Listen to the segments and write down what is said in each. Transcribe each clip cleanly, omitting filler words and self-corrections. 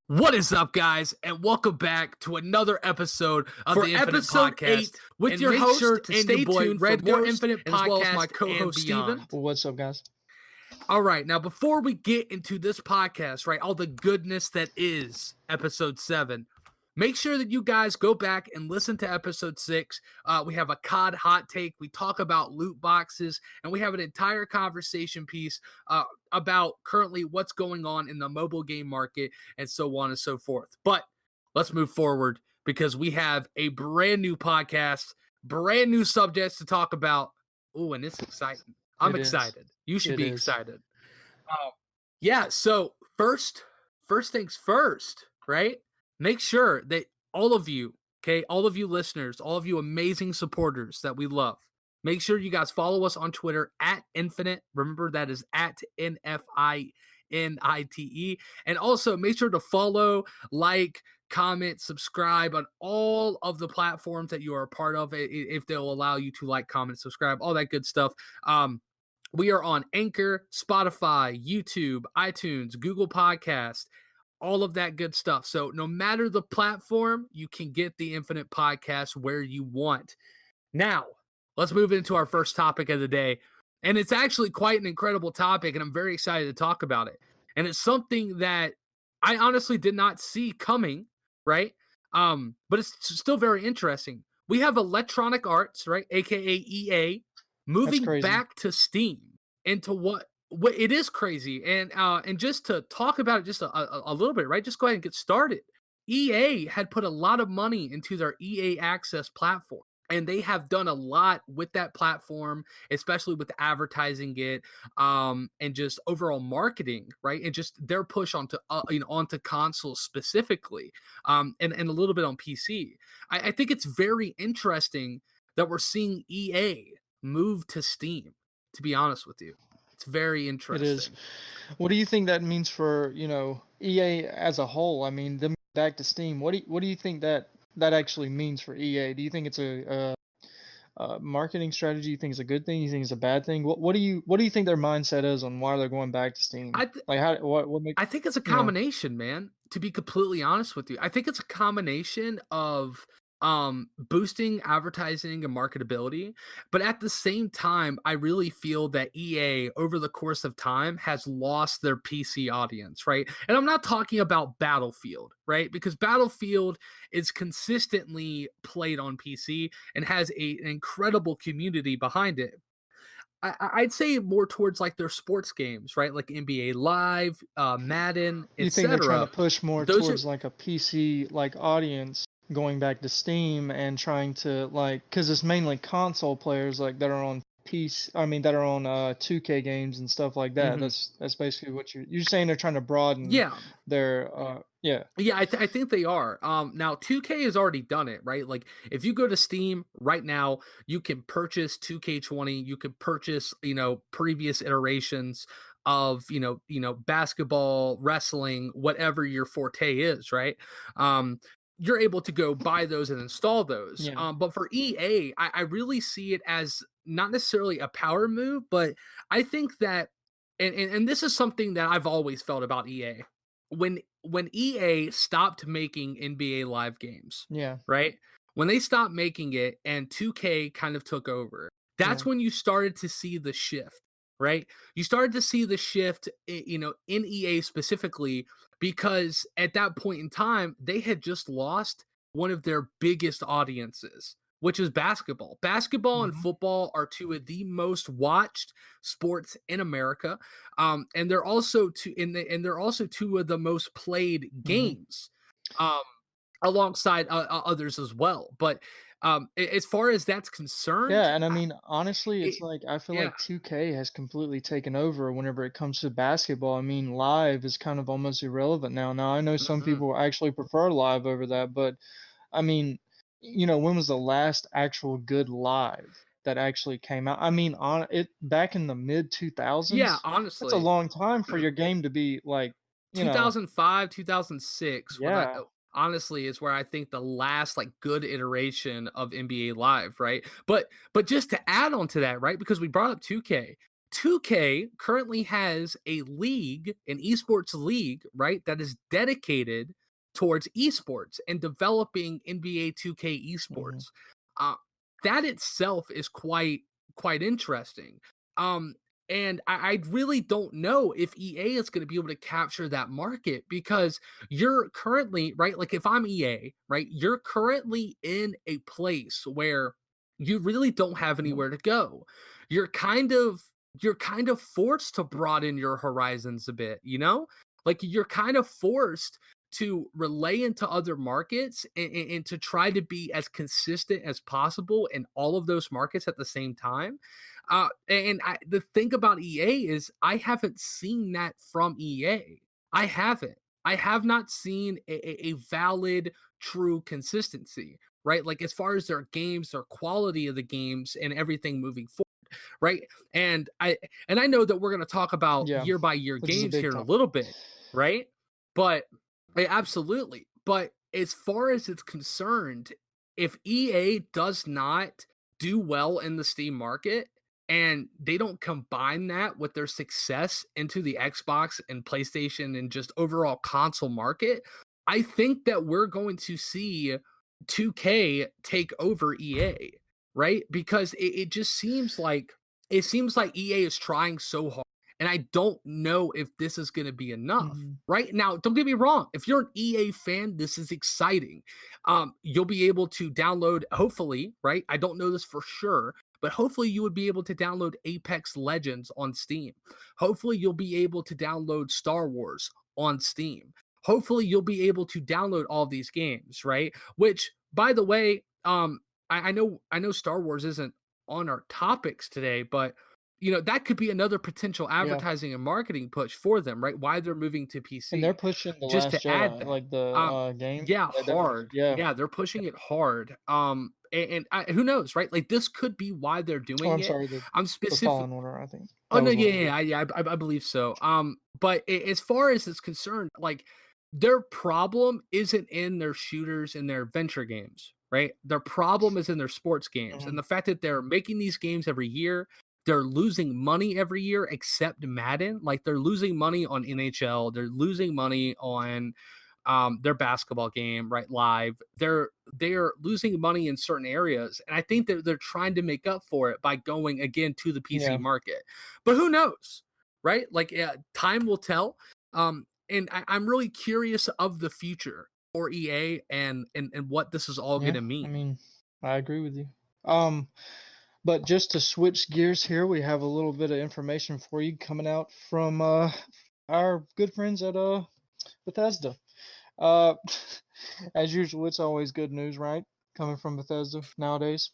What is up, guys, and welcome back to another episode of For the Infinite episode Podcast. 8 with And your make host sure to and stay your boy, tuned for Red more Ghost, Infinite and as well as my Podcast co-host, and Steven. beyond. What's up, guys? All right, now before we get into this podcast, right, all the goodness that is episode 7, make sure that you guys go back and listen to episode 6. We have a COD hot take. We talk about loot boxes, and we have an entire conversation piece about currently what's going on in the mobile game market and so on and so forth. But let's move forward because we have a brand new podcast, brand new subjects to talk about. Ooh, and it's exciting. I'm It is. excited. You should It be is. excited. Yeah, so first things first, right? Make sure that all of you, okay, all of you listeners, all of you amazing supporters that we love, make sure you guys follow us on Twitter at Nfinite. Remember, that is at Nfinite. And also make sure to follow, like, comment, subscribe on all of the platforms that you are a part of, if they'll allow you to like, comment, subscribe, all that good stuff. We are on Anchor, Spotify, YouTube, iTunes, Google Podcast, all of that good stuff. So no matter the platform, you can get the Infinite Podcast where you want. Now, let's move into our first topic of the day. And it's actually quite an incredible topic, and I'm very excited to talk about it. And it's something that I honestly did not see coming, right? But it's still very interesting. We have Electronic Arts, right, aka EA, moving crazy. back to Steam into what it is crazy. And just to talk about it just a little bit, right? Just go ahead and get started. EA had put a lot of money into their EA Access platform, and they have done a lot with that platform, especially with advertising it, and just overall marketing, right? And just their push onto onto consoles specifically, and a little bit on PC. I think it's very interesting that we're seeing EA move to Steam. To be honest with you, it's very It interesting. is. What do you think that means for, EA as a whole? I mean, them back to Steam. What do you think that actually means for EA? Do you think it's a marketing strategy? You think it's a good thing? You think it's a bad thing? What do you think their mindset is on why they're going back to Steam? I th- Like how what make I think it's a you know? combination, man, to be completely honest with you. I think it's a combination of boosting advertising and marketability, but at the same time, I really feel that EA over the course of time has lost their PC audience, right? And I'm not talking about Battlefield, right? Because Battlefield is consistently played on PC and has an incredible community behind it. I'd say more towards like their sports games, right? Like NBA Live, Madden, You think they're trying to etc. push more Those are towards like a PC like audience going back to Steam and trying to because it's mainly console players like that are on PC. I mean that are on 2K games and stuff like that. mhm. That's basically what you're saying. They're trying to broaden Yeah, their yeah. yeah, I think they are. Now 2K has already done it, right? Like if you go to Steam right now, you can purchase 2K20. You can purchase, previous iterations of, basketball, wrestling, whatever your forte is, right? You're able to go buy those and install those. Yeah. But for EA, I really see it as not necessarily a power move, but I think that, and this is something that I've always felt about EA. When EA stopped making NBA Live games, Yeah. right? When they stopped making it and 2K kind of took over, that's Yeah. when you started to see the shift, right? You started to see the shift, in EA specifically, because at that point in time, they had just lost one of their biggest audiences, which is basketball. Basketball and Hmm. football are two of the most watched sports in America, and they're also two of the most played Hmm. games, um, alongside others as well. But as far as that's concerned, Yeah, and I mean, honestly, it's it, like I feel yeah, like 2K has completely taken over whenever it comes to basketball. I mean, live is kind of almost irrelevant now. Now, I know some mhm. people actually prefer live over that, but I mean, when was the last actual good live that actually came out? I mean, on it back in the mid Yeah, 2000s. That's a honestly, long time for your game to be like, you know, 2005, 2006, yeah, honestly is where I think the last like good iteration of NBA Live, right? But just to add on to that, right? Because we brought up 2K. 2K currently has a league, an esports league, right, that is dedicated towards esports and developing NBA 2K Hmm. esports. Uh, that itself is quite interesting. Um, and I really don't know if EA is going to be able to capture that market because you're currently, right? Like if I'm EA, right, you're currently in a place where you really don't have Yep. anywhere to go. You're kind of you're kind of forced to broaden your horizons a bit, you know? Like you're kind of forced to relay into other markets and to try to be as consistent as possible in all of those markets at the same time. The thing about EA is I haven't seen that from EA. I haven't. I have not seen a valid, true consistency, right? Like as far as their games, their quality of the games, and everything moving forward, right? And I know that we're going to talk about Yeah, year by year which is a games big here in a topic. little bit, right? But absolutely. But as far as it's concerned, if EA does not do well in the Steam market and they don't combine that with their success into the Xbox and PlayStation and just overall console market, I think that we're going to see 2K take over EA, right? Because it just seems like EA is trying so hard. And I don't know if this is going to be enough. Hmm. Right now, don't get me wrong. If you're an EA fan, this is exciting. You'll be able to download, hopefully, right? I don't know this for sure, but hopefully you would be able to download Apex Legends on Steam. Hopefully you'll be able to download Star Wars on Steam. Hopefully you'll be able to download all these games, right? Which, by the way, I know Star Wars isn't on our topics today, but that could be another potential Yeah, advertising and marketing push for them, right? Why they're moving to and they're PC. pushing the Just Last to add Jedi, that. like the game. Yeah, Yeah, they're hard. yeah. Yeah, they're pushing it hard. Who knows, right? Like this could be why they're Oh, doing I'm it. sorry, I'm the specific. Fallen Order. I think Oh that no, was what yeah, it was. I believe so. But as far as it's concerned, like their problem isn't in their shooters and their adventure games, right? Their problem is in their sports games Hmm. and the fact that they're making these games every year. They're losing money every year, except Madden. Like they're losing money on NHL. They're losing money on their basketball game, right? Live. They're losing money in certain areas, and I think they're trying to make up for it by going again to the PC Yeah, market. But who knows, right? Like time will tell. And I'm really curious of the future for EA and what this is all going yeah. to I mean. mean, I agree with you. Um, but just to switch gears here, we have a little bit of information for you coming out from our good friends at Bethesda. Uh, as usual, it's always good news, right? Coming from Bethesda nowadays.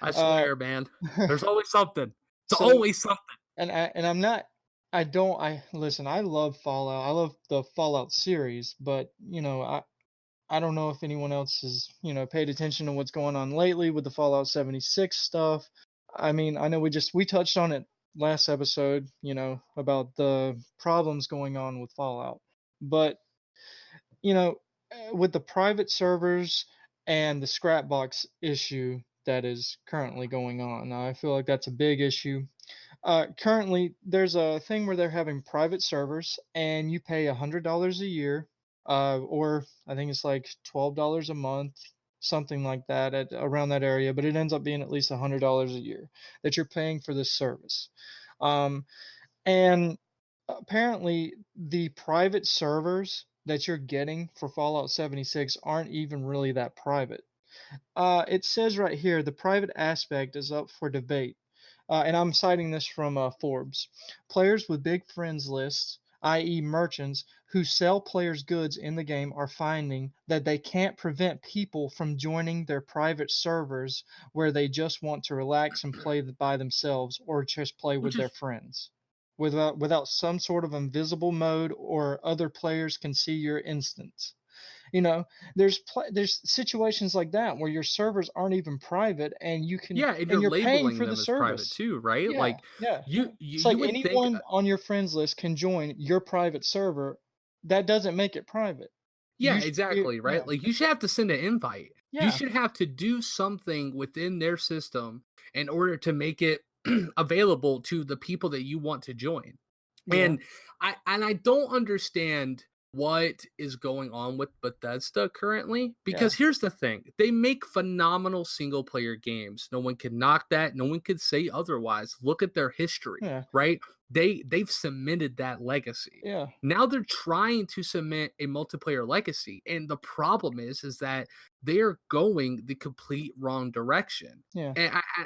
I Uh, swear, man. There's always something. It's so always something. and I'm not. I don't. I listen. I love Fallout. I love the Fallout series, but I don't know if anyone else has paid attention to what's going on lately with the Fallout 76 stuff. I mean, I know we touched on it last episode, about the problems going on with Fallout, but you know, with the private servers and the scrapbox issue that is currently going on, I feel like that's a big issue. Currently, there's a thing where they're having private servers, and you pay $100 a year, or I think it's like $12 a month, something like that, at around that area. But it ends up being at least $100 a year that you're paying for this service. Um, and apparently, the private servers that you're getting for Fallout 76 aren't even really that private. It says right here the private aspect is up for debate. And I'm citing this from Forbes. Players with big friends lists, i.e., merchants who sell players' goods in the game, are finding that they can't prevent people from joining their private servers where they just want to relax and play by themselves or just play with Which their is friends. Without some sort of invisible mode or other players can see your instance. You know, there's situations like that where your servers aren't even private, and yeah, and and you're you're paying labeling for the them as private service. too, right? Yeah, Like yeah. you It's you like would think anyone on your friends list can join your private server. That doesn't make it private. yeah, You should be, exactly, yeah, right? Like you should have to send an invite. You yeah, should have to do something within their system in order to make it available to the people that you want to join. Yeah. And I don't understand what is going on with Bethesda currently, Yeah. because here's the thing. They make phenomenal single player games. No one can knock that. No one could say otherwise. Look at their history, Yeah. right? They've cemented that legacy. Yeah. Now they're trying to cement a multiplayer legacy, and the problem is that they are going the complete wrong direction. Yeah.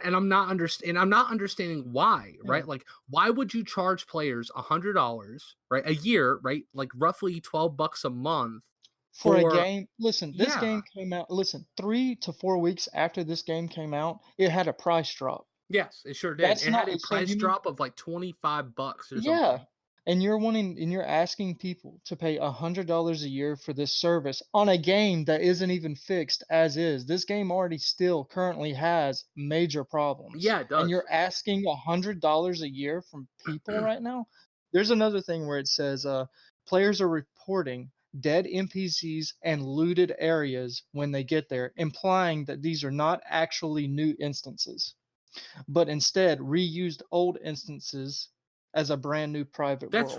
And I'm not understanding why, Yeah. right? Like, why would you charge players $100, right, a year, right, like roughly $12 a month For a for game, listen, this yeah, game came out, listen, 3 to 4 weeks after this game came out, it had a price drop. yes, it sure did. That's It had a not so price you mean drop of like $25 or yeah, something. and you're asking people to pay $100 a year for this service on a game that isn't even fixed as is. This game already still currently has major problems, Yeah, it and does. you're asking $100 a year from people right now? There's another thing where it says, players are reporting dead NPCs and looted areas when they get there, implying that these are not actually new instances, but instead reused old instances as a brand new private world.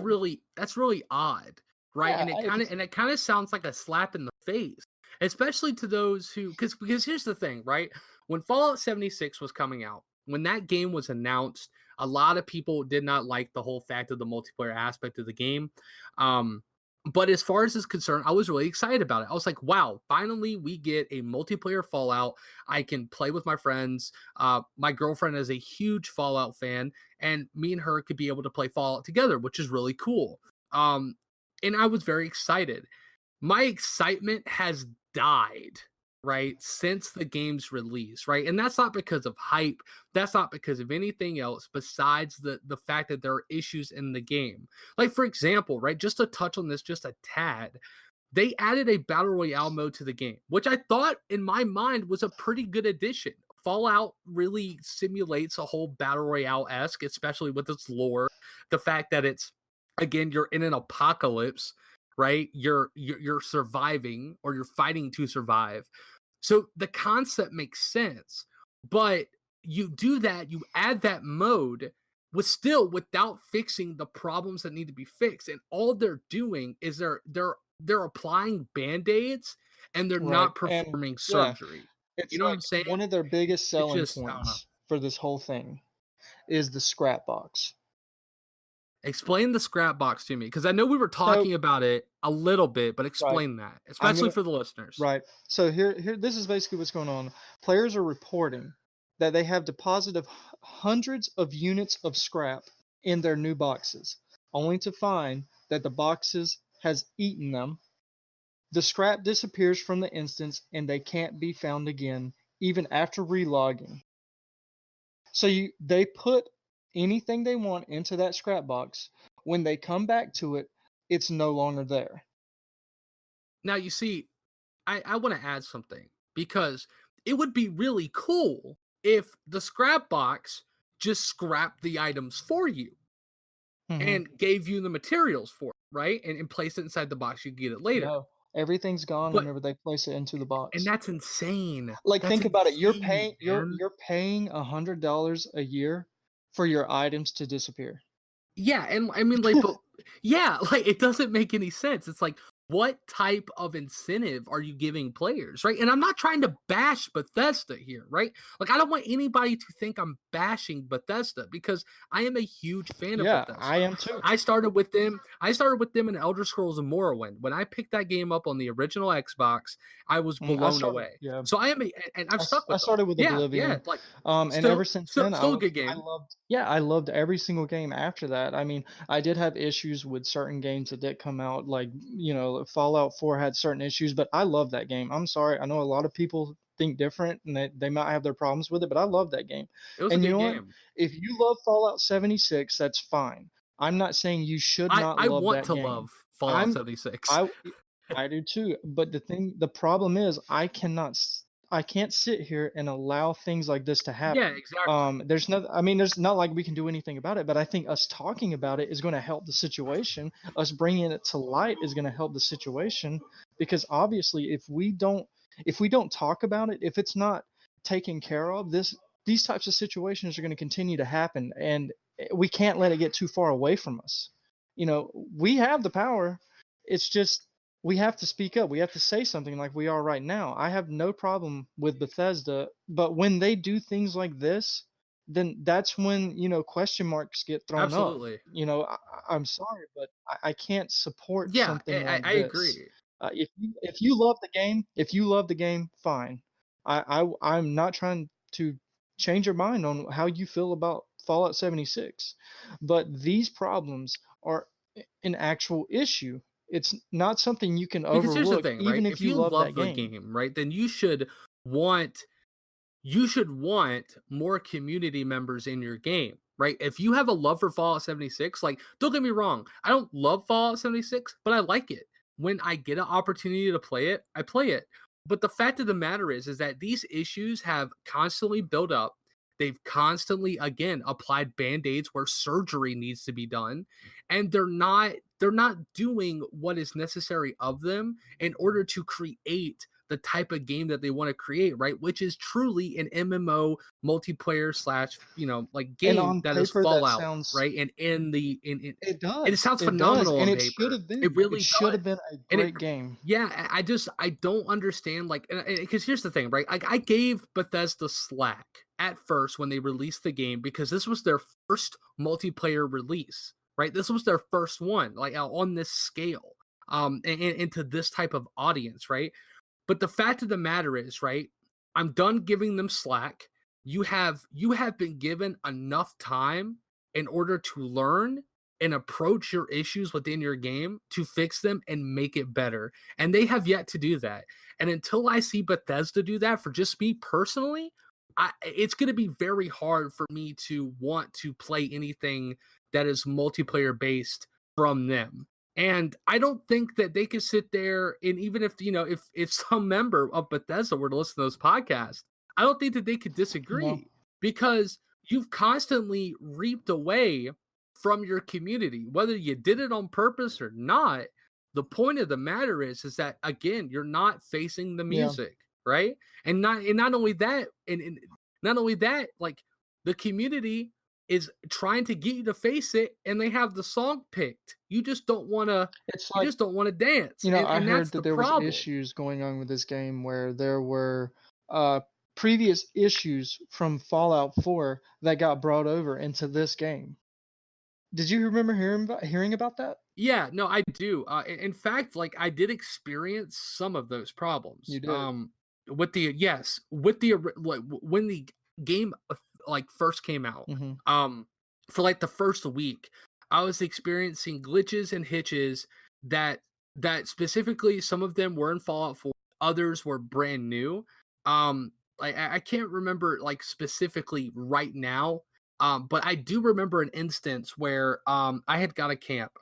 That's really odd, right? Yeah, And if it's it kind of sounds like a slap in the face, especially to those who because here's the thing, right? When Fallout 76 was coming out, when that game was announced, a lot of people did not like the whole fact of the multiplayer aspect of the game. Um, but as far as is concerned, I was really excited about it. I was like, wow, finally we get a multiplayer Fallout. I can play with my friends. My girlfriend is a huge Fallout fan, and me and her could be able to play Fallout together, which is really cool. Um, and I was very excited. My excitement has died, right, since the game's release, right? And that's not because of hype. That's not because of anything else besides the fact that there are issues in the game. Like, for example, right, just to touch on this just a tad, they added a battle royale mode to the game, which I thought in my mind was a pretty good addition. Fallout really simulates a whole battle royale esque, especially with its lore. The fact that it's again you're in an apocalypse, right? You're surviving or you're fighting to survive. So the concept makes sense, but you do that, you add that mode with still without fixing the problems that need to be fixed. And all they're doing is they're applying band-aids and they're right, not and performing yeah, surgery. You it's know what like I'm saying? one of their biggest It's selling just I don't know. points for this whole thing is the scrap box. Explain the scrap box to me because I know we were So, talking about it a little bit, but right, explain that, I'm especially gonna for the listeners. right. So here, this is basically what's going on. Players are reporting that they have deposited hundreds of units of scrap in their new boxes, only to find that the boxes has eaten them. The scrap disappears from the instance and they can't be found again, even after relogging. So they put anything they want into that scrap box. When they come back to it, it's no longer there. Now you see, I want to add something because it would be really cool if the scrap box just scrapped the items for you Hmm. and gave you the materials for it, right? And place it inside the box. You can get it later. No, everything's gone But whenever they place it into the and box. that's insane. Like That's think about it. insane, man. You're paying $100 a year for your items to disappear. Yeah, and I mean, like, but yeah, like it doesn't make any sense. It's like, what type of incentive are you giving players, right? And I'm not trying to bash Bethesda here, right? Like, I don't want anybody to think I'm bashing Bethesda because I am a huge fan of Yeah, I Bethesda. am too. I started with them. I started with them in Elder Scrolls and Morrowind. When I picked that game up on the original Xbox, I was I blown started, away. yeah. So I am, and I've stuck I with them. started with Yeah, yeah, Oblivion, like and ever still, since still, then, still a good I game. loved, yeah, I loved every single game after that. I mean, I did have issues with certain games that did come out, like Fallout 4 had certain issues, but I love that game. I'm sorry, I know a lot of people think different, and they might have their problems with it, but I love that game. It was a And you good know what? game. If you love Fallout 76, that's fine. I'm not saying you should not I love want that to game. love Fallout I'm 76. I I do too. But the problem is, I can't sit here and allow things like this to Yeah, happen. exactly. I mean, there's not like we can do anything about it. But I think us talking about it is going to help the situation. Us bringing it to light is going to help the situation because obviously, if we don't talk about it, if it's not taken care of, these types of situations are going to continue to happen, and we can't let it get too far away from us. We have the power. It's just we have to speak up. We have to say something like we are right now. I have no problem with Bethesda, but when they do things like this, then that's when, question marks get thrown up. Absolutely. I'm sorry, but I can't support Yeah, something like I this. agree. If you love the game, fine. I'm not trying to change your mind on how you feel about Fallout 76, but these problems are an actual issue. It's not something you can Because here's the overlook, thing, right? even if If you you love that love the game. game, right, then want you should want more community members in your game, right? If you have a love for Fallout 76, like, don't get me wrong, I don't love Fallout 76, but I like it. When I get an opportunity to play it, I play it. But the fact of the matter is that these issues have constantly built up. They've constantly, again, applied band-aids where surgery needs to be done, and they're not doing what is necessary of them in order to create the type of game that they want to create, right? Which is truly an MMO multiplayer slash, like And game on that is paper, that Fallout, sounds right? And in the in it and it does. sounds It does. phenomenal And on it should paper. have It been. It really should does. have been a And it great game. yeah, I don't understand, like, because here's the thing, right? Like, I gave Bethesda slack at first when they released the game because this was their first multiplayer release, right? This was their first one, like, on this scale, and to this type of audience, right? But the fact of the matter is, right? I'm done giving them slack. You have been given enough time in order to learn and approach your issues within your game to fix them and make it better. And they have yet to do that. And until I see Bethesda do that for just me personally, it's going to be very hard for me to want to play anything that is multiplayer based from them. And I don't think that they could sit there, and even if if some member of Bethesda were to listen to this podcast, I don't think that they could No. disagree because you've constantly reaped away from your community, whether you did it on purpose or not. The point of the matter is that, again, you're not facing the Yeah. music, right? And not only that, and not only that, like, the community is trying to get you to face it, and they have the song picked. It's You like, just don't want to dance, and I heard that's that the there was problem. issues going on with this game where there were uh, previous issues from Fallout 4 that got brought over into this game. Did you remember hearing about that? Yeah, no, I do. In fact, like, I did experience some of those You problems. did. With the when the game like first came out. Hmm. Um, for like the first week, I was experiencing glitches and hitches that specifically some of them were in Fallout 4, others were brand new. Like, I can't remember, like, specifically right now. But I do remember an instance where I had got a camp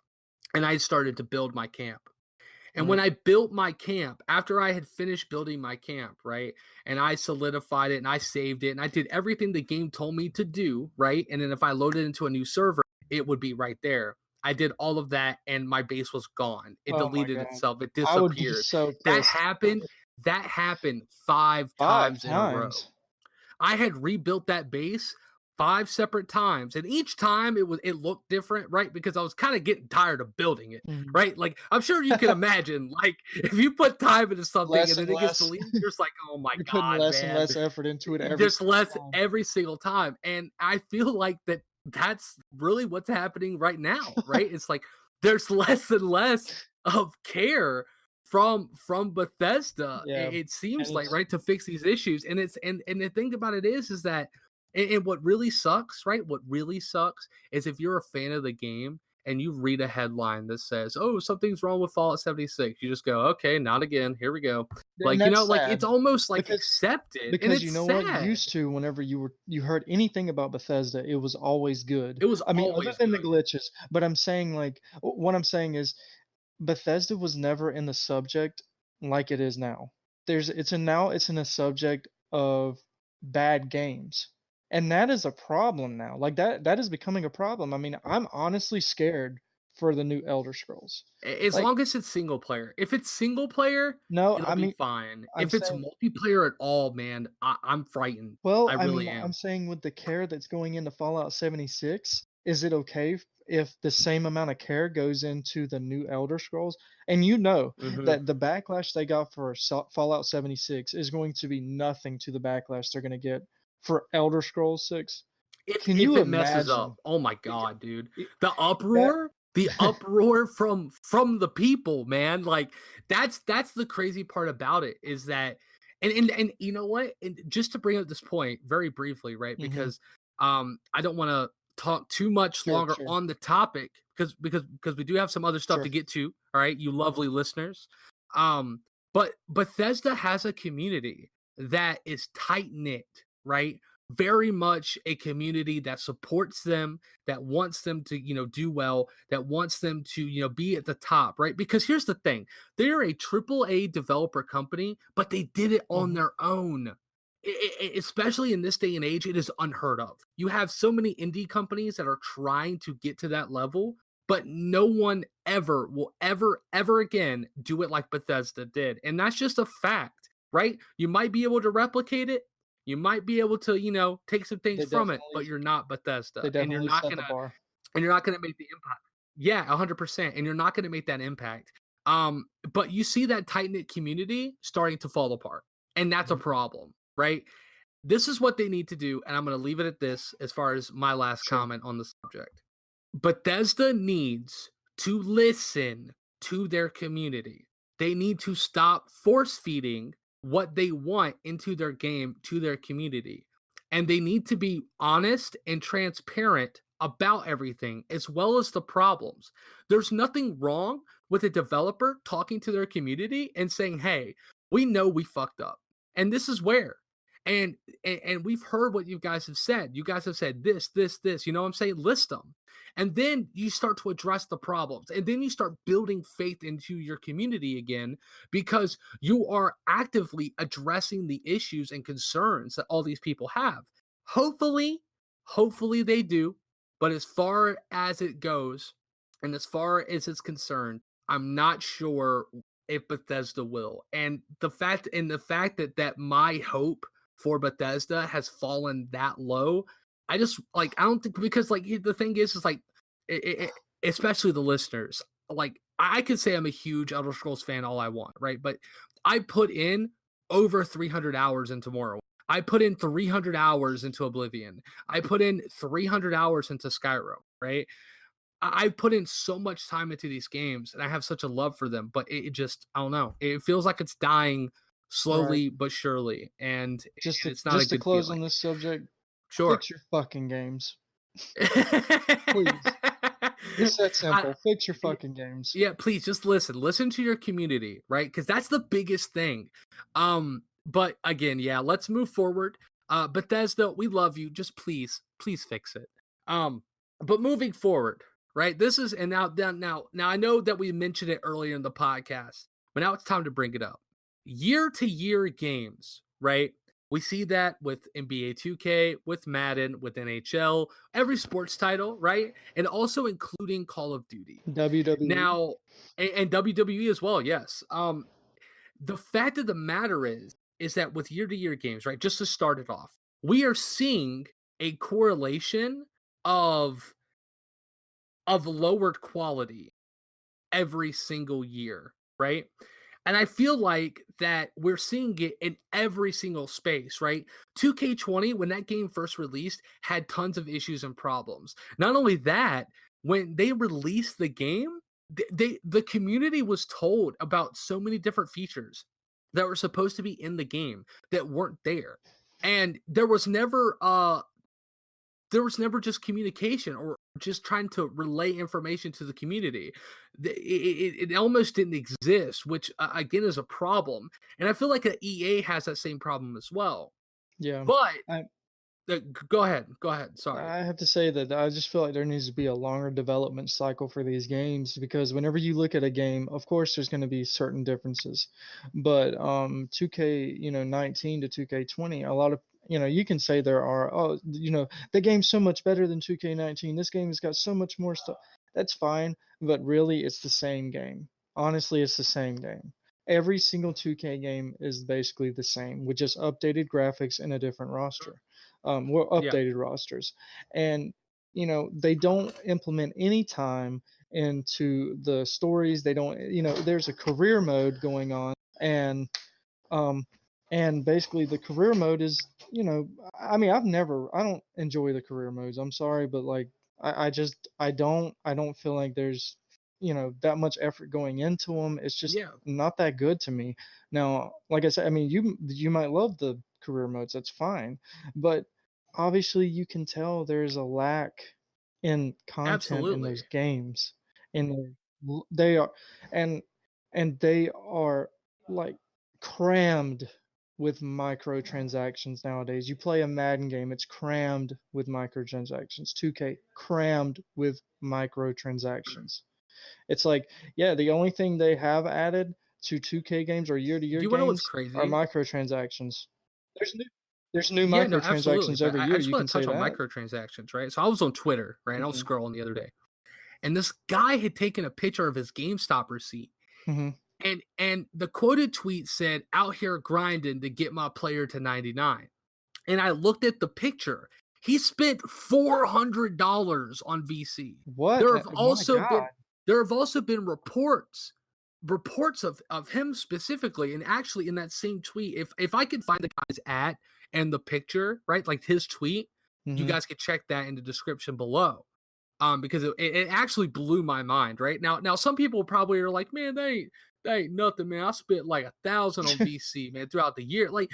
and I started to build my camp. And Hmm. when I built my camp, after I had finished building my camp, right, and I solidified it and I saved it and I did everything the game told me to do, right, and then if I loaded into a new server, it would be right there. I did all of that and my base was gone. It Oh my deleted God. itself. It I would be disappeared. so That pissed. happened. That happened 5 times in a row. 5 times. I had rebuilt that base 5 separate times, and each time it looked different, right? Because I was kinda getting tired of building it, Hmm. right? Like, I'm sure you can imagine, like, if you put time into something and Less then and it gets less. deleted, you're just like, "Oh my You're putting god, less and man." less effort into it every Just single less time. every single time, and I feel like that's really what's happening right now, right? It's like there's less and less of care from Bethesda, Yeah. it And seems like, it's right, to fix these issues, and the thing about it is that and what really sucks, right? What really sucks is if you're a fan of the game and you read a headline that says, "Oh, something's wrong with Fallout 76," you just go, "Okay, not again. Here we go." and Like, that's like, sad it's almost like because accepted, and it's you know what? sad. Used to, whenever you heard anything about Bethesda, it was always good. It was I mean, other always than the good. glitches, but I'm saying, like, what I'm saying is Bethesda was never in the subject like it is now. It's in a subject of bad games. And that is a problem now. Like, that is becoming a problem. I mean, I'm honestly scared for the new Elder Scrolls. As Like, long as it's single player. If it's single player, no, it'll I be mean, fine. I'm If it's saying, multiplayer at all, man, I'm frightened. well, I I mean, really I'm am. saying with the care that's going into Fallout 76, is it okay if the same amount of care goes into the new Elder Scrolls? And you know Mhm. that the backlash they got for Fallout 76 is going to be nothing to the backlash they're going to get for Elder Scrolls 6. Can If you it messes imagine? up, oh my Beca- god, dude. it- The That uproar from the people, man. Like that's the crazy part about it is that and you know what? And just to bring up this point very briefly, right? hmm Because I don't want to talk too much Sure, longer sure, on the topic because we do have some other stuff sure. to get to, all right, you lovely listeners. Um but Bethesda has a community that is tight knit, right? Very much a community that supports them, that wants them to, do well, that wants them to, be at the top, right? Because here's the thing, they're a triple A developer company, but they did it on hmm their own. Especially in this day and age, it is unheard of. You have so many indie companies that are trying to get to that level, but no one ever will ever again do it like Bethesda did. And that's just a fact, right? You might be able to replicate it, you might be able to, take some things They from it, definitely but you're not they Bethesda, definitely set the bar. and you're not gonna make the impact. Yeah, 100%, and you're not gonna make that impact. But you see that tight knit community starting to fall apart, and that's a Mhm. problem, right? This is what they need to do, and I'm gonna leave it at this as far as my last Sure. comment on the subject. Bethesda needs to listen to their community. They need to stop force feeding what they want into their game to their community. And they need to be honest and transparent about everything as well as the problems. There's nothing wrong with a developer talking to their community and saying, "Hey, we know we fucked up. And this is where." And and we've heard what you guys have said. You guys have said this. You know what I'm saying? List them, and then you start to address the problems. And then you start building faith into your community again because you are actively addressing the issues and concerns that all these people have. Hopefully, hopefully they do. But as far as it goes and as far as it's concerned, I'm not sure if Bethesda will. And the fact that my hope for Bethesda has fallen that low, I just like I don't think because like the thing is like especially the listeners, like I could say I'm a huge Elder Scrolls fan all I want, right? But I put in over 300 hours into Morrowind. I put in 300 hours into Oblivion. I put in 300 hours into Skyrim, right? I put in so much time into these games and I have such a love for them, but it just, I don't know. It feels like it's dying Right. slowly but surely. And it's not a Just to good close feeling. on this subject, Sure. fix your fucking games, please. It's that I, simple. Fix your fucking games. yeah, please just listen. Listen to your community, right? Because that's the biggest thing. But again, yeah, let's move forward. Bethesda, we love you. Just please fix it. Um, but moving forward, right? This is and now I know that we mentioned it earlier in the podcast, but now it's time to bring it up. Year to year games, right? We see that with NBA 2K, with Madden, with NHL, every sports title, right? And also including Call of Duty. WWE. Now, and WWE as well, yes. The fact of the matter is that with year to year games, right? Just to start it off, we are seeing a correlation of lowered quality every single year, right? And I feel like that we're seeing it in every single space, right? 2K20, when that game first released, had tons of issues and problems. Not only that, when they released the game, the community was told about so many different features that were supposed to be in the game that weren't there. And there was never just communication or just trying to relay information to the community. It almost didn't exist, which again is a problem. And I feel like EA has that same problem as well. Yeah. But I go ahead, go ahead. Sorry. I have to say that I just feel like there needs to be a longer development cycle for these games because whenever you look at a game, of course there's going to be certain differences. But 2K, 19 to 2K20, a lot of you can say there are, oh, the game's so much better than 2K19. This game has got so much more stuff. That's fine, but really it's the same game. Honestly, it's the same game. Every single 2K game is basically the same with just updated graphics and a different roster. Well, Yeah, updated rosters. And they don't implement any time into the stories. They don't, there's a career mode going on, um, and basically the career mode is, I mean, I don't enjoy the career modes. I'm sorry, but like, I don't feel like there's, that much effort going into them. It's just yeah, not that good to me. Now, like I said, I mean, you might love the career modes. That's fine, but obviously you can tell there's a lack in content in absolutely. those games, and they are, and they are like crammed with microtransactions nowadays. You play a Madden game, it's crammed with microtransactions. 2K crammed with microtransactions. It's like, yeah, the only thing they have added to 2K games or year-to-year You wanna know what's games are crazy? microtransactions. There's new there's new Yeah, no, absolutely. microtransactions But every I year. just You want can to say touch on that. microtransactions, right? So I was on Twitter, right? And I was Hmm. scrolling the other day, and this guy had taken a picture of his GameStop receipt. Hmm. And the quoted tweet said, "Out here grinding to get my player to 99." And I looked at the picture. He spent $400 on VC. What? There have My also been God. reports of him specifically, and actually in that same tweet, if I could find the guy's at and the picture, right, like his tweet, you Hmm. guys could check that in the description below. Because it actually blew my mind. Right now, some people probably are like, man, they ain't nothing, man. I spent like 1,000 on VC, man, throughout the year. Like,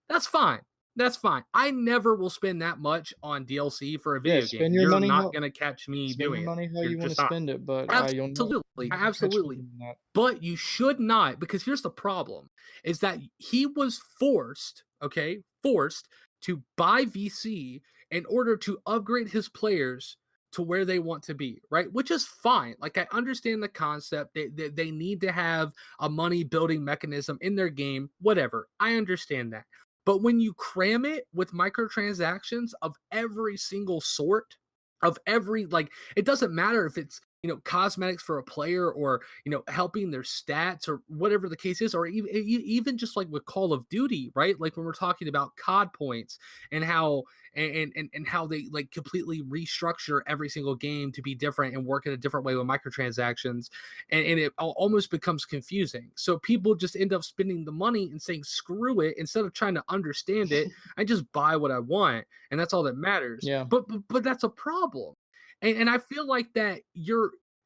that's fine. That's fine. I never will spend that much on DLC for a Yeah, video game. You're not gonna catch me spend your doing it. money how You're you want to just not. spend it, but Absolutely, you'll never catch me absolutely. doing that. But you should not, because here's the problem, is that he was forced, okay, forced to buy VC in order to upgrade his players to where they want to be, right? Which is fine. Like, I understand the concept. They need to have a money building mechanism in their game, whatever. I understand that. But when you cram it with microtransactions of every single sort, of every, like, it doesn't matter if it's, cosmetics for a player, or, helping their stats, or whatever the case is, or even just like with Call of Duty, right? Like when we're talking about COD points, and how and how they like completely restructure every single game to be different and work in a different way with microtransactions, and it almost becomes confusing. So people just end up spending the money and saying screw it, instead of trying to understand it. I just buy what I want, and that's all that matters. Yeah. But that's a problem. And I feel like that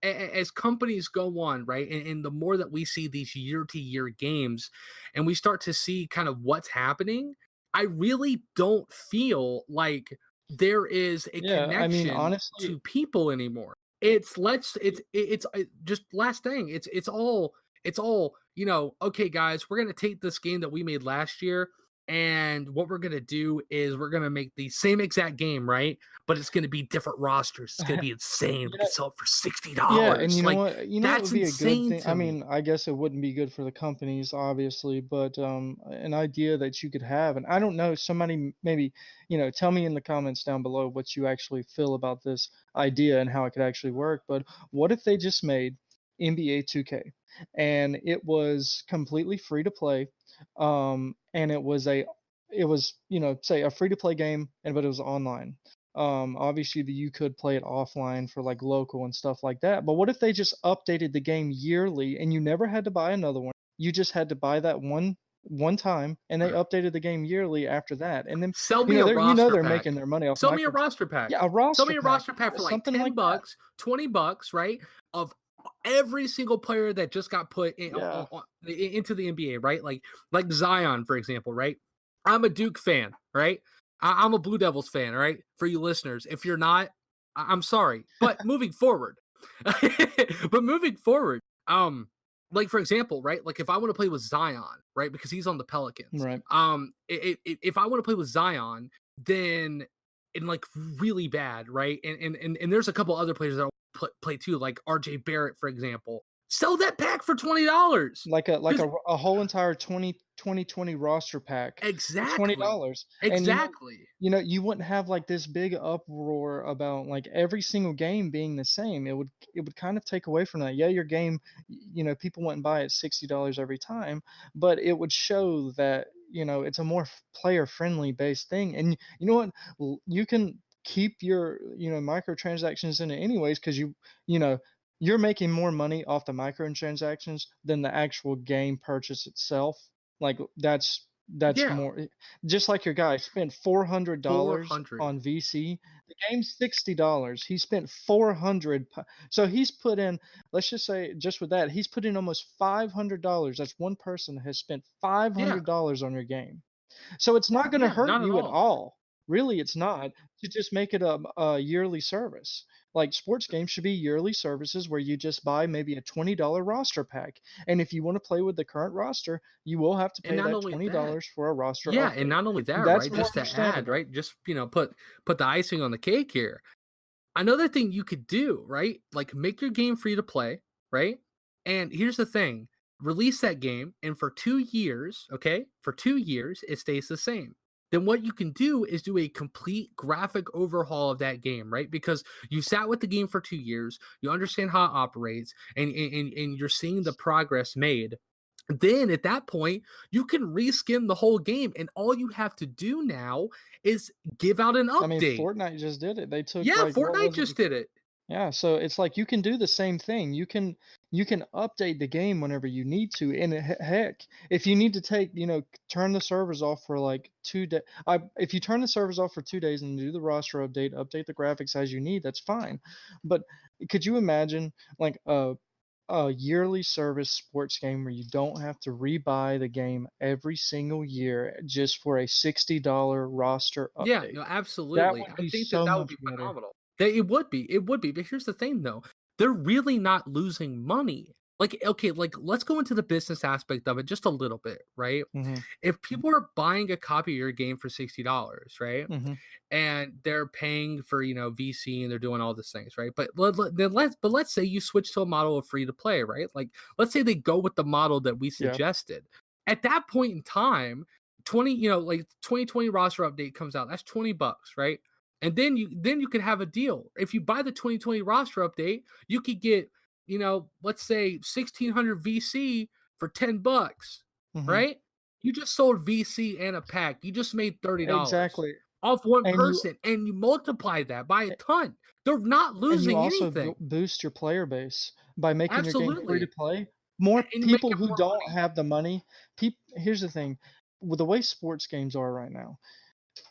as companies go on, right, and the more that we see these year to year games, and we start to see kind of what's happening, I really don't feel like there is a Yeah, I mean, connection honestly, to people anymore. It's let's it's just last thing. It's all, okay, guys, we're gonna take this game that we made last year, and what we're gonna do is we're gonna make the same exact game, right? But it's gonna be different rosters. It's gonna be insane. We you can know, sell it for sixty yeah, and dollars. you know Like, what? You know what that's would be a good insane thing? I to me. mean, I guess it wouldn't be good for the companies, obviously, but an idea that you could have, and I don't know, somebody maybe, tell me in the comments down below what you actually feel about this idea and how it could actually work. But what if they just made NBA 2K and it was completely free to play, and it was, say a free to play game, and but it was online. Obviously, you could play it offline for like local and stuff like that. But what if they just updated the game yearly and you never had to buy another one? You just had to buy that one time, and they updated the game yearly after that. And then Sell me a roster they're making pack. their money off Sell me a micro. roster pack. Yeah, a Sell roster me a pack, roster pack for like something 10 like that. bucks, 20 bucks, right? Of every single player that just got put Yeah, into the NBA, right? Like Zion, for example, right? I'm a Duke fan, right? I'm a Blue Devils fan, right? For you listeners, if you're not, I'm sorry. But moving forward, but moving forward, like for example, right? Like if I want to play with Zion, right? Because he's on the Pelicans. right. If I want to play with Zion, then in like really bad, right? And there's a couple other players that I'll play too, like RJ Barrett, for example. Sell that pack for $20. Like a Because a whole entire 2020 roster pack for exactly. $20. And Exactly. you wouldn't have like this big uproar about like every single game being the same. It would kind of take away from that. Yeah, your game, people wouldn't buy it $60 every time, but it would show that, it's a more player friendly based thing. And you know what? You can keep your, microtransactions in it anyways because you know, you're making more money off the microtransactions than the actual game purchase itself. Like that's Yeah. more just like your guy spent $400 400. on VC. The game's $60. He spent 400. So he's put in, let's just say, just with that, he's put in almost $500. That's one person has spent Yeah. $500 on your game. So it's not going to Yeah, hurt not at you at all. all. Really, it's not to just make it a yearly service. Like sports games should be yearly services where you just buy maybe a $20 roster pack. And if you want to play with the current roster, you will have to And pay not that only that, $20 for a roster yeah, and update. not only that, That's right? more Just to add, understandable. right? Just, put the icing on the cake here. Another thing you could do, right? Like make your game free to play, right? And here's the thing, release that game, and for 2 years, okay, for 2 years, it stays the same. Then what you can do is do a complete graphic overhaul of that game, right? Because you sat with the game for 2 years, you understand how it operates, and you're seeing the progress made. Then at that point, you can reskin the whole game, and all you have to do now is give out an I mean, update. Fortnite just did it. They took Yeah, like what Fortnite was it? just did it. Yeah, so it's like you can do the same thing. You can update the game whenever you need to. And heck, if you need to take, turn the servers off for like 2 days. If you turn the servers off for 2 days and do the roster update the graphics as you need, that's fine. But could you imagine like a yearly service sports game where you don't have to rebuy the game every single year just for a $60 roster Yeah, update? no, That absolutely. would I be think that so that would much be better. phenomenal. That it would be, but here's the thing though, they're really not losing money. Like, okay, like, let's go into the business aspect of it just a little bit, right? Hmm. If people are buying a copy of your game for $60, right? Hmm. And they're paying for, VC and they're doing all these things, right? But let's say you switch to a model of free to play, right? Like, let's say they go with the model that we Yeah. suggested. At that point in time, 2020 roster update comes out. That's $20, right? And then you could have a deal. If you buy the 2020 roster update, you could get, let's say 1600 VC for $10, Hmm. right? You just sold VC and a pack. You just made $30 Exactly. off one And you person, and you multiply that by a ton. They're not and you losing also anything. boost your player base by making your game free to Absolutely. play. More And you're people making who more don't money. have the money, here's the thing, with the way sports games are right now,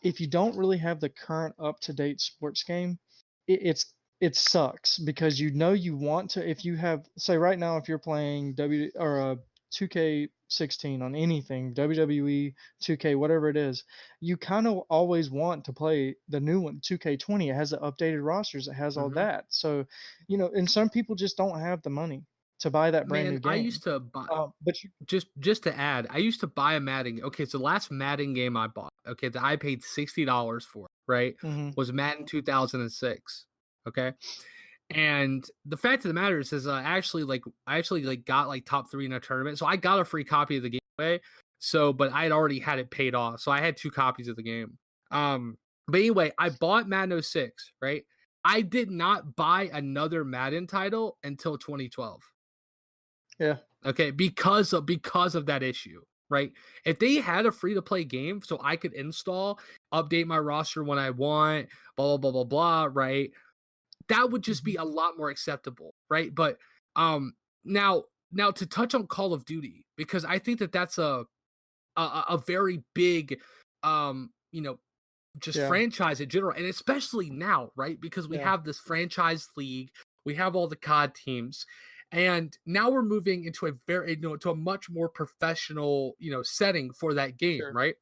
if you don't really have the current up to date sports game, it sucks because you want to. If you have, say right now, if you're playing W or 2K16 on anything, WWE, 2K, whatever it is, you kind of always want to play the new one, 2K20. It has the updated rosters, it has all Mhm. that. So, and some people just don't have the money to buy that brand Man, new I game. used to buy But you, just to add, I used to buy a Madden. Okay, so the last Madden game I bought, okay, that I paid $60 for, right, mhm, was Madden 2006. Okay. And the fact of the matter is I actually got like top 3 in a tournament. So I got a free copy of the game anyway. So, but I had already had it paid off. So I had 2 copies of the game. But anyway, I bought Madden '06, right? I did not buy another Madden title until 2012. yeah, Okay, because of that issue, right? If they had a free to play game so I could install, update my roster when I want, blah blah blah blah blah, right? That would just mhm, be a lot more acceptable, right? But um now to touch on Call of Duty, because I think that that's a very big just yeah, franchise in general, and especially now, right? Because we yeah, have this franchise league, we have all the COD teams, and now we're moving into a very, to a much more professional, setting for that game, sure, right?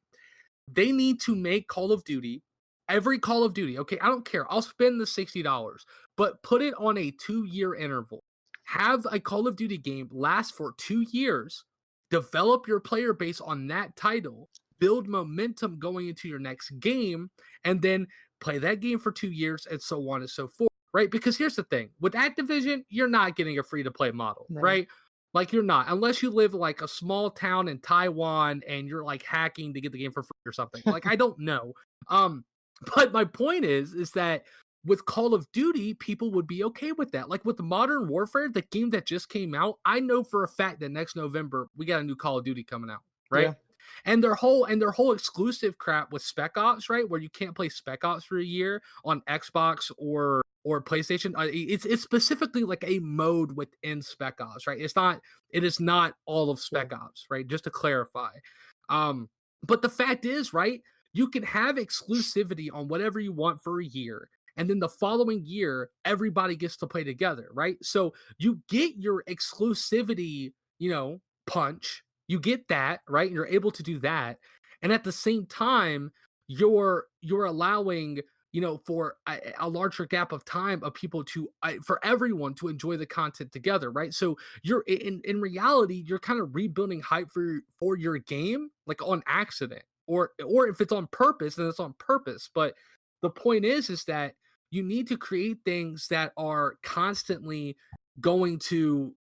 They need to make Call of Duty, every Call of Duty. Okay, I don't care. I'll spend the $60, but put it on a 2-year interval. Have a Call of Duty game last for 2 years. Develop your player base on that title. Build momentum going into your next game, and then play that game for 2 years, and so on and so forth. right? Because here's the thing, with Activision, you're not getting a free to play model, Right. right? Like you're not, unless you live like a small town in Taiwan and you're like hacking to get the game for free or something. Like I don't know. Um, but my point is that with Call of Duty, people would be okay with that. Like with Modern Warfare, the game that just came out, I know for a fact that next November we got a new Call of Duty coming out, right? Yeah. And their whole exclusive crap with Spec Ops, right? Where you can't play Spec Ops for a year on Xbox or PlayStation. It's specifically like a mode within Spec Ops, right? It is not all of Sure. Spec Ops, right? Just to clarify. Um, but the fact is, right? You can have exclusivity on whatever you want for a year. And then the following year, everybody gets to play together, right? So you get your exclusivity, punch. You get that, right? And you're able to do that. And at the same time, you're allowing, for a larger gap of time of people to for everyone to enjoy the content together, right? So you're in reality, you're kind of rebuilding hype for your game, like on accident, or if it's on purpose, then it's on purpose. But the point is that you need to create things that are constantly going to,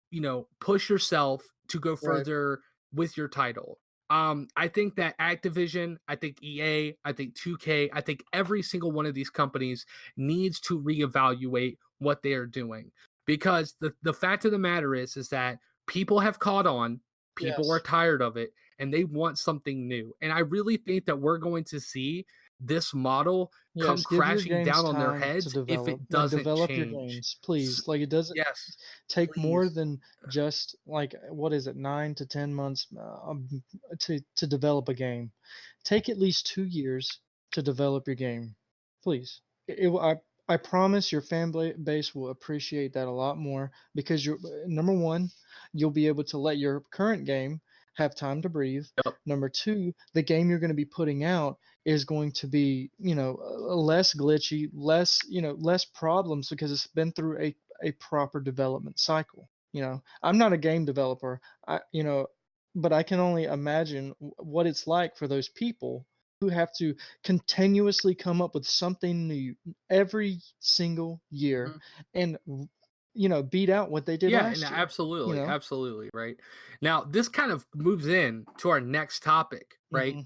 push yourself to go Right. further with your title. I think that Activision, I think EA, I think 2K, I think every single one of these companies needs to reevaluate what they are doing, because the fact of the matter is that people have caught on, people are Yes. tired of it, and they want something new. And I really think that we're going to see this model come Yes, give your crashing games down on their time to heads if develop. it Like doesn't develop your change. games, S- please. Like it doesn't yes, take more please. than just like what is it, 9 to 10 months to develop a game. Take at least 2 years to develop your game, please. I promise your base will appreciate that a lot more because you're number one, you'll be able to let your current game have time to breathe. Yep. Number two, the game you're going to be putting out is going to be, less glitchy, less, less problems because it's been through a proper development cycle. I'm not a game developer, but I can only imagine what it's like for those people who have to continuously come up with something new every single year Mhm. and beat out what they did Yeah, and last year. you absolutely, know absolutely, right? Now, this kind of moves in to our next topic, right? hmm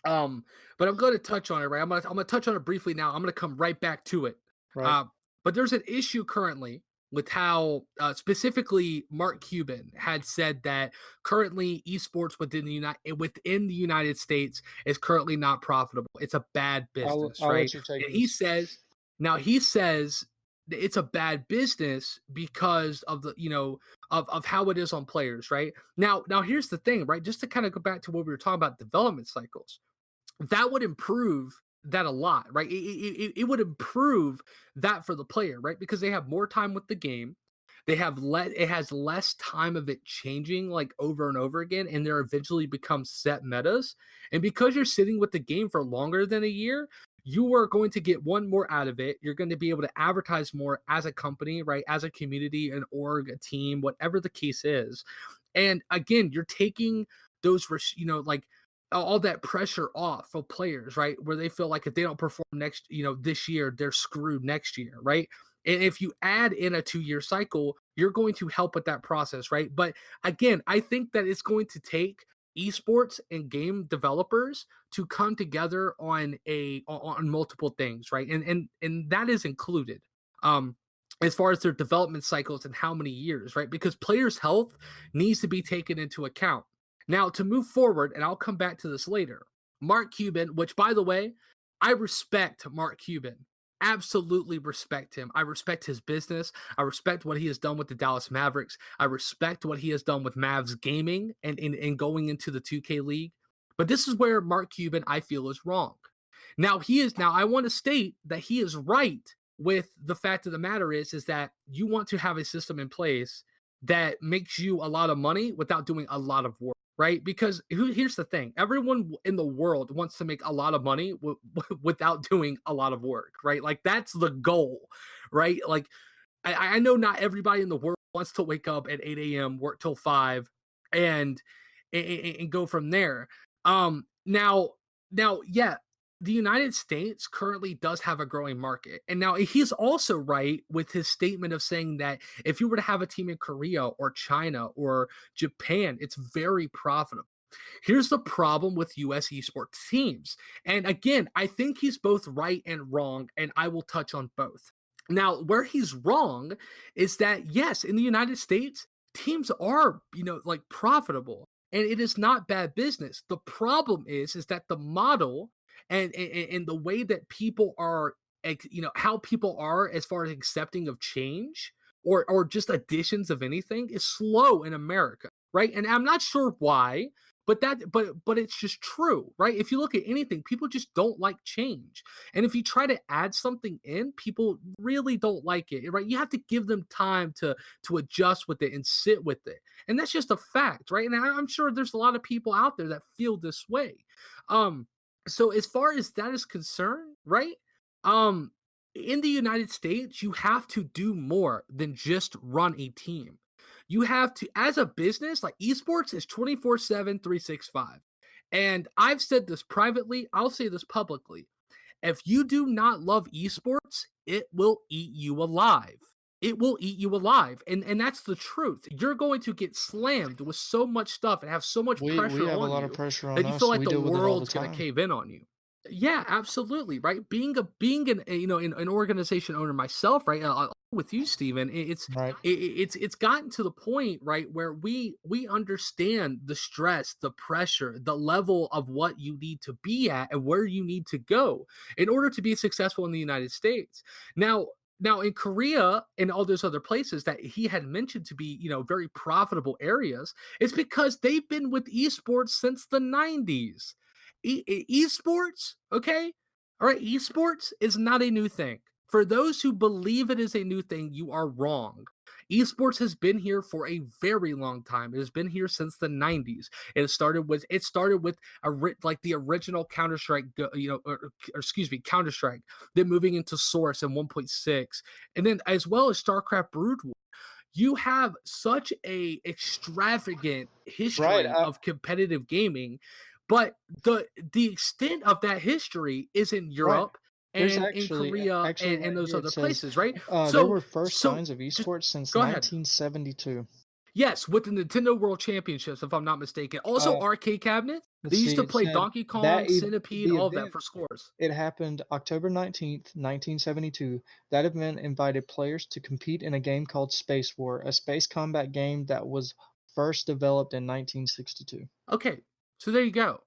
Um, but I'm going to touch on it, right? I'm gonna touch on it briefly now. I'm gonna come right back to it. right. Uh, but there's an issue currently with how, specifically, Mark Cuban had said that currently esports within the United States is currently not profitable. It's a bad business, I'll right? let you take And he this. says now he says that it's a bad business because of the of how it is on players, right? Now here's the thing, right? Just to kind of go back to what we were talking about, development cycles, that would improve that a lot, right? It would improve that for the player, right? Because they have more time with the game. It has less time of it changing like over and over again, and there eventually becomes set metas. And because you're sitting with the game for longer than a year, you are going to get one more out of it. You're going to be able to advertise more as a company, right? As a community, an org, a team, whatever the case is. And again, you're taking like all that pressure off of players, right? Where they feel like if they don't perform this year, they're screwed next year, right? And if you add in a 2-year cycle, you're going to help with that process, right? But again, I think that it's going to take esports and game developers to come together on multiple things, right? And that is included. Um as far as their development cycles and how many years, right? Because players' health needs to be taken into account. Now, to move forward, and I'll come back to this later, Mark Cuban, which by the way, I respect Mark Cuban. Absolutely respect him. I respect his business. I respect what he has done with the Dallas Mavericks. I respect what he has done with Mavs gaming and going into the 2K League. But this is where Mark Cuban, I feel, is wrong. Now I want to state that he is right with the fact of the matter is that you want to have a system in place that makes you a lot of money without doing a lot of work, right? Because here's the thing, everyone in the world wants to make a lot of money without doing a lot of work, right? Like that's the goal, right? Like I know not everybody in the world wants to wake up at 8 a.m., work till 5, and, and go from there. Now, yeah. the United States currently does have a growing market. And now he's also right with his statement of saying that if you were to have a team in Korea or China or Japan, it's very profitable. Here's the problem with US esports teams. And again, I think he's both right and wrong, and I will touch on both. Now, where he's wrong is that, yes, in the United States, teams are, like profitable and it is not bad business. The problem is that the model and the way that people are, how people are as far as accepting of change or just additions of anything is slow in America, right? And I'm not sure why, but it's just true, right? If you look at anything, people just don't like change. And if you try to add something in, people really don't like it, right? You have to give them time to adjust with it and sit with it. And that's just a fact, right? And I'm sure there's a lot of people out there that feel this way. Um so as far as that is concerned, right? Um in the United States, you have to do more than just run a team. You have to, as a business, like esports is 24/7, 365. And I've said this privately, I'll say this publicly. If you do not love esports, it will eat you alive. It will eat you alive. And that's the truth. You're going to get slammed with so much stuff and have so much We pressure have a on lot of you pressure on that you feel us. like We the deal with it all the world's going to time. cave in on you. Yeah, absolutely, right? Being an organization owner myself, right? With you, Steven, Right. it's gotten to the point, right, where we understand the stress, the pressure, the level of what you need to be at and where you need to go in order to be successful in the United States. Now in Korea and all those other places that he had mentioned to be, very profitable areas, it's because they've been with esports since the 90s. Esports, okay? All right, esports is not a new thing. For those who believe it is a new thing, you are wrong. Esports has been here for a very long time. It has been here since the 90s. It started with like the original Counter Strike, or excuse me, Counter Strike, then moving into Source and 1.6, and then as well as StarCraft Brood War. You have such a extravagant Right. history of competitive gaming, but the extent of that history is in Right. Europe There's and in Korea actually and right those here it other says places, right? there So were first so signs of just esports since go ahead. 1972. Yes, with the Nintendo World Championships, if I'm not mistaken. Also Uh, arcade cabinets. They let's used see. to It play said Donkey that Kong, Centipede, the all of that event for scores. it happened October 19th, 1972. That event invited players to compete in a game called Space War, a space combat game that was first developed in 1962. Okay, so there you go.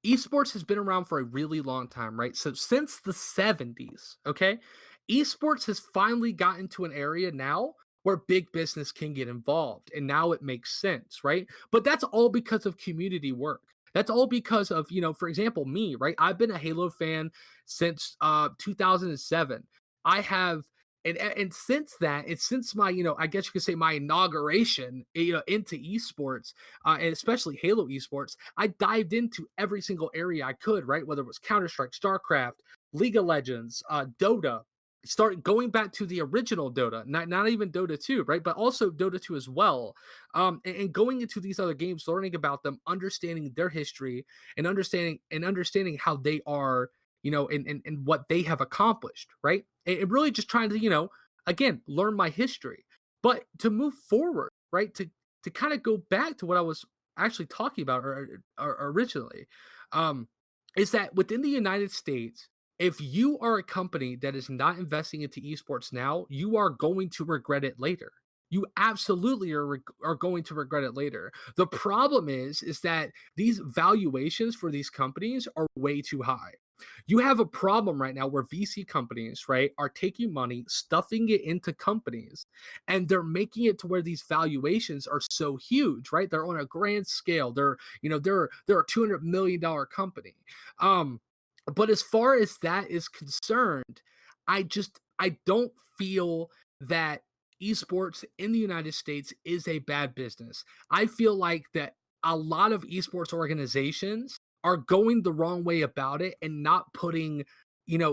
Esports has been around for a really long time, right? So since the 70s, okay? Esports has finally gotten to an area now where big business can get involved. And now it makes sense, right? But that's all because of community work. That's all because of, for example, me, right? I've been a Halo fan since 2007. I have and since that, it's since my, I guess you could say my inauguration, into esports, and especially Halo esports, I dived into every single area I could, right? Whether it was Counter Strike, StarCraft, League of Legends, Dota. Start going back to the original Dota, not even Dota 2, right? But also Dota 2 as well. And going into these other games, learning about them, understanding their history, and understanding how they are, and what they have accomplished, right? And really just trying to, again, learn my history. But to move forward, right? To kind of go back to what I was actually talking about or originally, um, is that within the United States, if you are a company that is not investing into esports now, you are going to regret it later. You absolutely are going to regret it later. The problem is that these valuations for these companies are way too high. You have a problem right now where VC companies, right, are taking money, stuffing it into companies, and they're making it to where these valuations are so huge, right? They're on a grand scale. They're a $200 million company. Um, but as far as that is concerned, I don't feel that esports in the United States is a bad business. I feel like that a lot of esports organizations are going the wrong way about it and not putting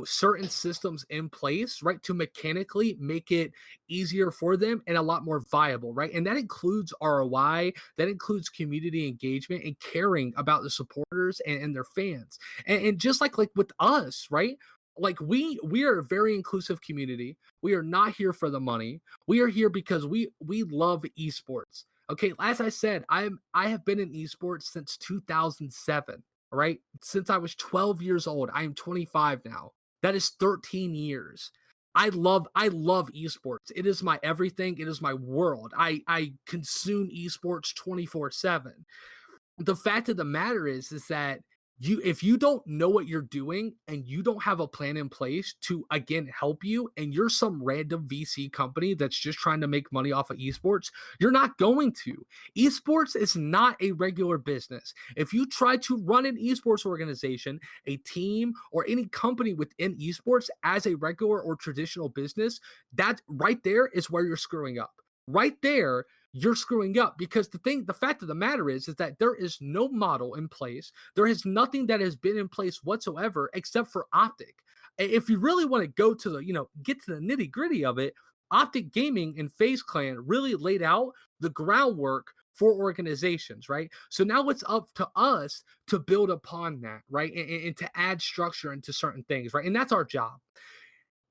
certain systems in place, right, to mechanically make it easier for them and a lot more viable, right? And that includes ROI, that includes community engagement and caring about the supporters and their fans. And just like with us, right? Like we are a very inclusive community. We are not here for the money. We are here because we love esports. Okay, as I said, I have been in esports since 2007. All right. Since I was 12 years old, I am 25 now. That is 13 years. I love esports. It is my everything. It is my world. I consume esports 24/7. The fact of the matter is that if you don't know what you're doing and you don't have a plan in place to again help you, and you're some random VC company that's just trying to make money off of esports, you're not going to. Esports is not a regular business. If you try to run an esports organization, a team, or any company within esports as a regular or traditional business, that right there is where you're screwing up. Right there, you're screwing up, because the fact of the matter is that there is no model in place. There is nothing that has been in place whatsoever except for Optic. If you really want to go to get to the nitty gritty of it, Optic Gaming and FaZe Clan really laid out the groundwork for organizations, right? So now it's up to us to build upon that, right? And to add structure into certain things, right? And that's our job.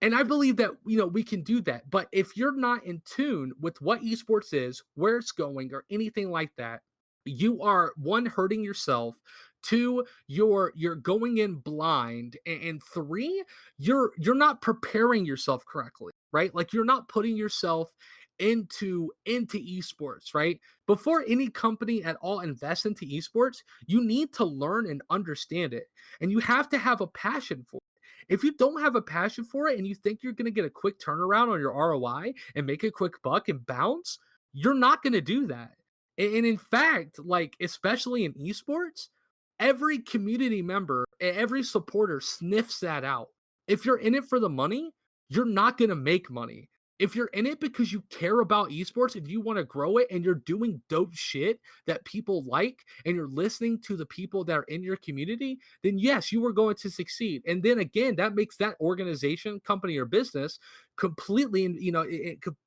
And I believe that we can do that. But if you're not in tune with what esports is, where it's going, or anything like that, you are one, hurting yourself. Two, you're going in blind, and three, you're not preparing yourself correctly, right? Like you're not putting yourself into esports, right? Before any company at all invests into esports, you need to learn and understand it, and you have to have a passion for it. If you don't have a passion for it and you think you're going to get a quick turnaround on your ROI and make a quick buck and bounce, you're not going to do that. And in fact, like especially in esports, every community member, every supporter sniffs that out. If you're in it for the money, you're not going to make money. If you're in it because you care about esports and you want to grow it and you're doing dope shit that people like and you're listening to the people that are in your community, then yes, you are going to succeed. And then again, that makes that organization, company, or business completely,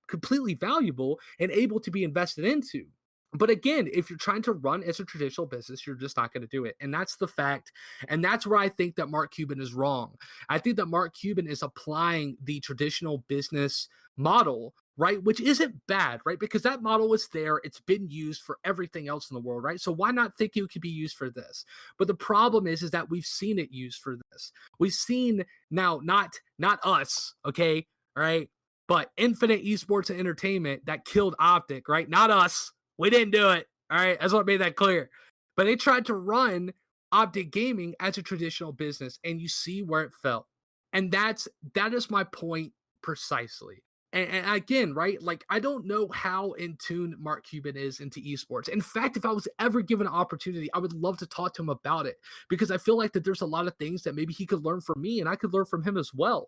completely valuable and able to be invested into. But again, if you're trying to run as a traditional business, you're just not going to do it. And that's the fact. And that's where I think that Mark Cuban is wrong. I think that Mark Cuban is applying the traditional business model, right? Which isn't bad, right? Because that model is there. It's been used for everything else in the world, right? So why not think it could be used for this? But the problem is that we've seen it used for this. We've seen now, not us, okay, all right, but Nfinite Esports and Entertainment that killed Optic, right? Not us. We didn't do it. All right. I just want to make that clear. But they tried to run Optic Gaming as a traditional business, and you see where it fell. And that is my point precisely. And again, right? Like, I don't know how in tune Mark Cuban is into esports. In fact, if I was ever given an opportunity, I would love to talk to him about it, because I feel like that there's a lot of things that maybe he could learn from me and I could learn from him as well.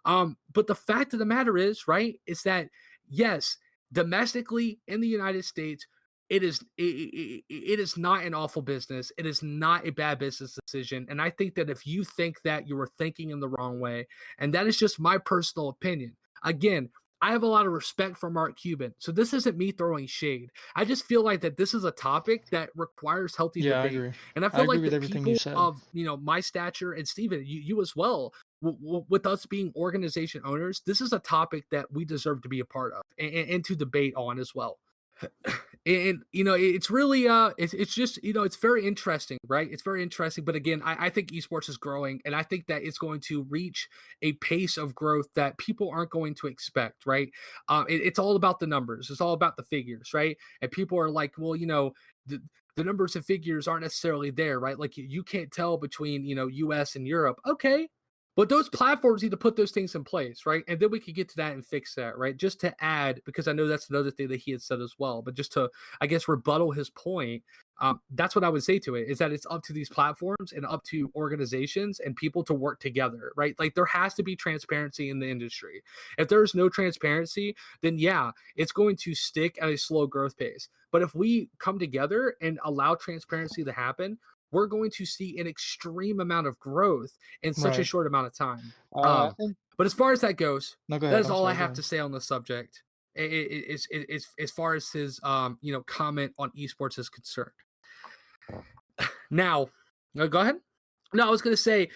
But the fact of the matter is, right, is that yes, domestically in the United States, it is not an awful business. It is not a bad business decision. And I think that if you think that, you are thinking in the wrong way. And that is just my personal opinion. Again, I have a lot of respect for Mark Cuban. So this isn't me throwing shade. I just feel like that this is a topic that requires healthy Yeah, I debate. agree. And I I feel agree like with that everything you people said. of, my stature, and Steven, you as well, with us being organization owners, this is a topic that we deserve to be a part of, and to debate on as well. And it's really it's just, it's very interesting, right? It's very interesting. But again, I think esports is growing, and I think that it's going to reach a pace of growth that people aren't going to expect, right? It's all about the numbers, it's all about the figures, right? And people are like, well, the numbers and figures aren't necessarily there, right? Like you can't tell between US and Europe. Okay, but those platforms need to put those things in place, right? And then we could get to that and fix that, right? Just to add, because I know that's another thing that he had said as well, but just to, I guess, rebuttal his point, that's what I would say to it, is that it's up to these platforms and up to organizations and people to work together, right? Like there has to be transparency in the industry. If there's no transparency, then yeah, it's going to stick at a slow growth pace. But if we come together and allow transparency to happen, we're going to see an extreme amount of growth in such a Right. short amount of time. I Um, think. but as far as that goes, No, go that ahead. is I'm all I sorry. Go have to ahead. say on the subject. As far as his comment on esports is concerned. Now, go ahead. No, I was gonna say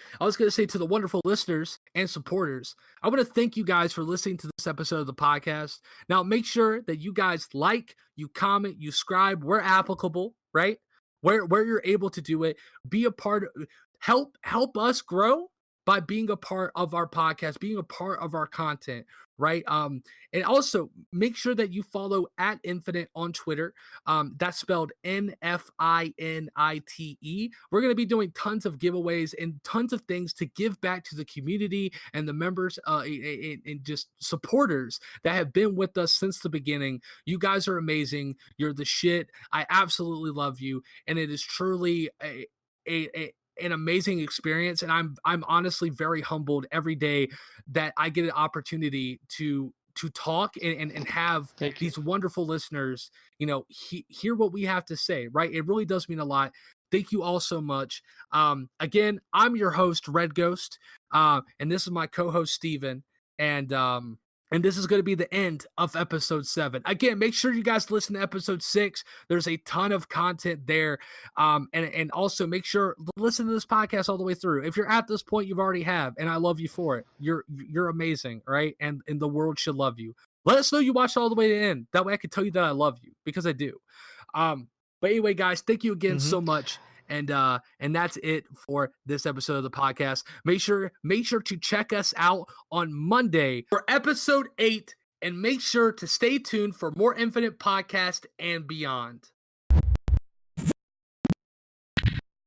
to the wonderful listeners and supporters, I want to thank you guys for listening to this episode of the podcast. Now, make sure that you guys like, you comment, you subscribe where applicable, right? Where you're able to do it, be a part of, help us grow by being a part of our podcast, being a part of our content, right? And also make sure that you follow at Nfinite on Twitter. That's spelled Nfinite. We're going to be doing tons of giveaways and tons of things to give back to the community and the members and just supporters that have been with us since the beginning. You guys are amazing. You're the shit. I absolutely love you. And it is truly an amazing experience, and I'm honestly very humbled every day that I get an opportunity to talk and have Thank you. these wonderful listeners, hear what we have to say, right? It really does mean a lot. Thank you all so much. Again, I'm your host, Red Ghost, and this is my co-host, Steven, and and this is going to be the end of episode 7. Again, make sure you guys listen to episode 6. There's a ton of content there. And also make sure listen to this podcast all the way through. If you're at this point, you've already have, and I love you for it. You're amazing, right? And the world should love you. Let us know you watched all the way to the end. That way I can tell you that I love you, because I do. But anyway, guys, thank you again Hmm. so much. And that's it for this episode of the podcast. Make sure to check us out on Monday for episode 8, and make sure to stay tuned for more Nfinite podcast and beyond.